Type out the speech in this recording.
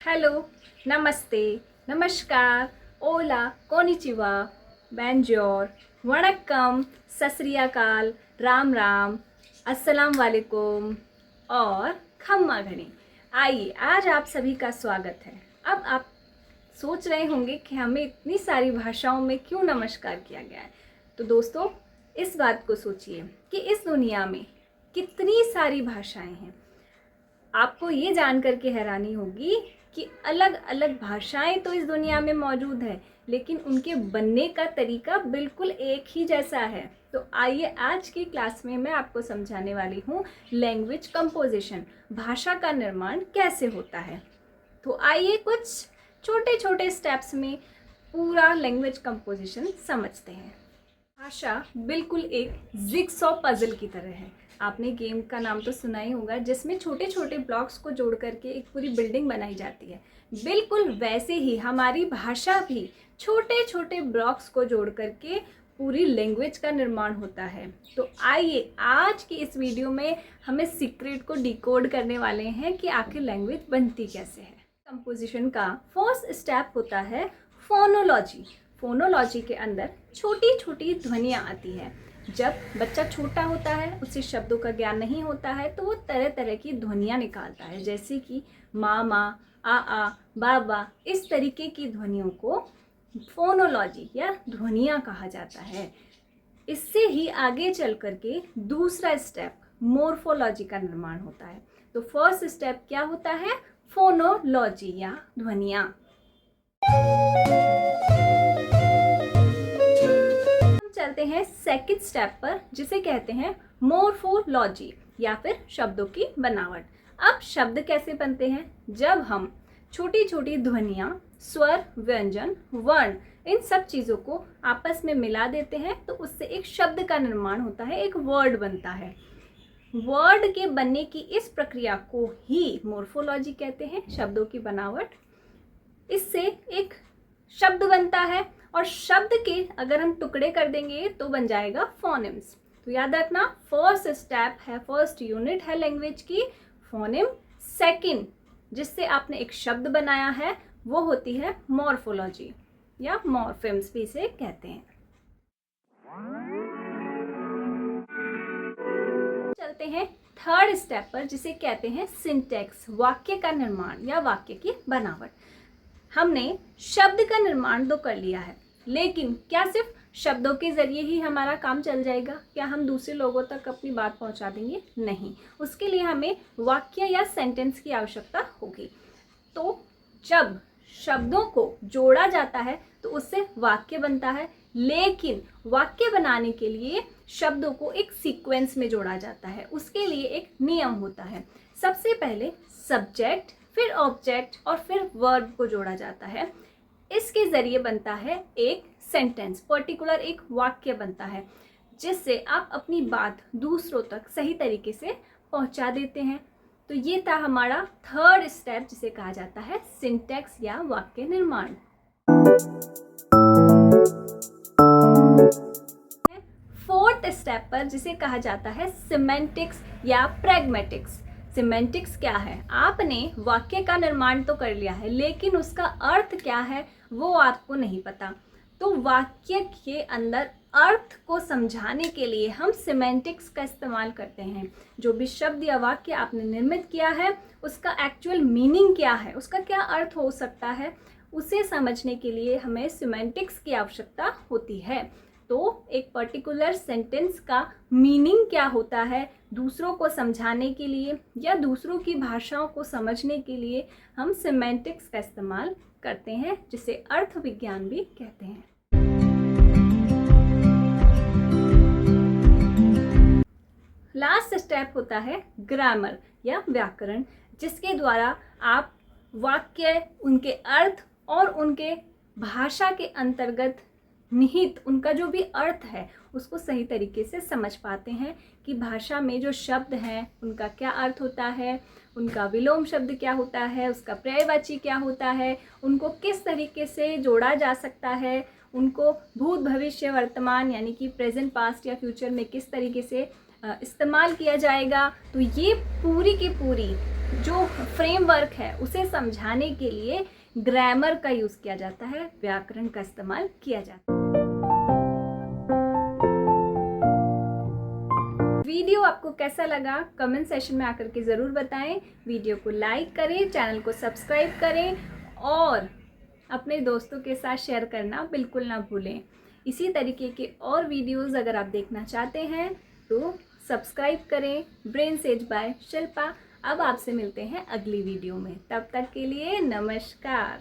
Hello, नमस्ते, नमस्कार, ओला, konnichiwa, बैंजोर, वणक्कम, सत श्री अकाल, राम राम, अस्सलाम वालेकुम और खम्मा घनी। आइए, आज आप सभी का स्वागत है। अब आप सोच रहे होंगे कि हमें इतनी सारी भाषाओं में क्यों नमस्कार किया गया है। तो दोस्तों, इस बात को सोचिए कि इस दुनिया में कितनी सारी भाषाएं हैं। आपको ये जानकर के हैरानी होगी कि अलग अलग भाषाएं तो इस दुनिया में मौजूद है, लेकिन उनके बनने का तरीका बिल्कुल एक ही जैसा है। तो आइए, आज की क्लास में मैं आपको समझाने वाली हूँ लैंग्वेज कंपोजिशन, भाषा का निर्माण कैसे होता है। तो आइए कुछ छोटे छोटे स्टेप्स में पूरा लैंग्वेज कंपोजिशन समझते हैं। भाषा बिल्कुल एक जिगसॉ पजल की तरह है। आपने गेम का नाम तो सुना ही होगा, जिसमें छोटे छोटे ब्लॉक्स को जोड़ करके एक पूरी बिल्डिंग बनाई जाती है। बिल्कुल वैसे ही हमारी भाषा भी छोटे छोटे ब्लॉक्स को जोड़ करके पूरी लैंग्वेज का निर्माण होता है। तो आइए, आज की इस वीडियो में हमें सीक्रेट को डिकोड करने वाले हैं कि आखिर लैंग्वेज बनती कैसे है। कंपोजिशन का फर्स्ट स्टेप होता है फोनोलॉजी। फोनोलॉजी के अंदर छोटी छोटी ध्वनियाँ आती है। जब बच्चा छोटा होता है, उसे शब्दों का ज्ञान नहीं होता है, तो वो तरह तरह की ध्वनियाँ निकालता है, जैसे कि मामा, आ, बाबा। इस तरीके की ध्वनियों को फोनोलॉजी या ध्वनियाँ कहा जाता है। इससे ही आगे चल करके दूसरा स्टेप मोर्फोलॉजी का निर्माण होता है। तो फर्स्ट स्टेप क्या होता है? फोनोलॉजी या ध्वनियाँ। चलते हैं सेकंड स्टेप पर, जिसे कहते हैं मोर्फोलॉजी या फिर शब्दों की बनावट। अब शब्द कैसे बनते हैं? जब हम छोटी छोटी ध्वनियाँ, स्वर, व्यंजन, वर्ण, इन सब चीज़ों को आपस में मिला देते हैं तो उससे एक शब्द का निर्माण होता है, एक वर्ड बनता है। वर्ड के बनने की इस प्रक्रिया को ही मोर्फोलॉजी कहते हैं, शब्दों की बनावट। इससे एक शब्द बनता है और शब्द के अगर हम टुकड़े कर देंगे तो बन जाएगा फोनेम्स। तो याद रखना, फर्स्ट स्टेप है, फर्स्ट यूनिट है लैंग्वेज की फोनेम। सेकंड, जिससे आपने एक शब्द बनाया है, वो होती है मॉर्फोलॉजी या मॉर्फेम्स भी इसे कहते हैं। चलते हैं थर्ड स्टेप पर, जिसे कहते हैं सिंटैक्स, वाक्य का निर्माण या वाक्य की बनावट। हमने शब्द का निर्माण तो कर लिया है, लेकिन क्या सिर्फ शब्दों के जरिए ही हमारा काम चल जाएगा? क्या हम दूसरे लोगों तक अपनी बात पहुंचा देंगे? नहीं, उसके लिए हमें वाक्य या सेंटेंस की आवश्यकता होगी। तो जब शब्दों को जोड़ा जाता है तो उससे वाक्य बनता है, लेकिन वाक्य बनाने के लिए शब्दों को एक सीक्वेंस में जोड़ा जाता है। उसके लिए एक नियम होता है। सबसे पहले सब्जेक्ट, फिर ऑब्जेक्ट और फिर वर्ब को जोड़ा जाता है। इसके जरिए बनता है एक सेंटेंस, पर्टिकुलर एक वाक्य बनता है, जिससे आप अपनी बात दूसरों तक सही तरीके से पहुंचा देते हैं। तो ये था हमारा थर्ड स्टेप, जिसे कहा जाता है सिंटैक्स या वाक्य निर्माण। फोर्थ स्टेप पर, जिसे कहा जाता है सिमेंटिक्स या प्रैग्मेटिक्स। सिमेंटिक्स क्या है? आपने वाक्य का निर्माण तो कर लिया है, लेकिन उसका अर्थ क्या है वो आपको नहीं पता। तो वाक्य के अंदर अर्थ को समझाने के लिए हम सिमेंटिक्स का इस्तेमाल करते हैं। जो भी शब्द या वाक्य आपने निर्मित किया है, उसका एक्चुअल मीनिंग क्या है, उसका क्या अर्थ हो सकता है, उसे समझने के लिए हमें सिमेंटिक्स की आवश्यकता होती है। तो एक पर्टिकुलर सेंटेंस का मीनिंग क्या होता है, दूसरों को समझाने के लिए या दूसरों की भाषाओं को समझने के लिए हम सिमेंटिक्स का इस्तेमाल करते हैं, जिसे अर्थ विज्ञान भी कहते हैं। लास्ट स्टेप होता है ग्रामर या व्याकरण, जिसके द्वारा आप वाक्य, उनके अर्थ और उनके भाषा के अंतर्गत निहित उनका जो भी अर्थ है उसको सही तरीके से समझ पाते हैं कि भाषा में जो शब्द हैं उनका क्या अर्थ होता है, उनका विलोम शब्द क्या होता है, उसका पर्यायवाची क्या होता है, उनको किस तरीके से जोड़ा जा सकता है, उनको भूत, भविष्य, वर्तमान यानी कि प्रेजेंट, पास्ट या फ्यूचर में किस तरीके से इस्तेमाल किया जाएगा। तो ये पूरी की पूरी जो फ्रेमवर्क है उसे समझाने के लिए ग्रामर का यूज़ किया जाता है, व्याकरण का इस्तेमाल किया जाता है। वीडियो आपको कैसा लगा कमेंट सेशन में आकर के ज़रूर बताएं। वीडियो को लाइक करें, चैनल को सब्सक्राइब करें और अपने दोस्तों के साथ शेयर करना बिल्कुल ना भूलें। इसी तरीके के और वीडियोस अगर आप देखना चाहते हैं तो सब्सक्राइब करें। Brain says by Shilpa. अब आपसे मिलते हैं अगली वीडियो में, तब तक के लिए नमस्कार।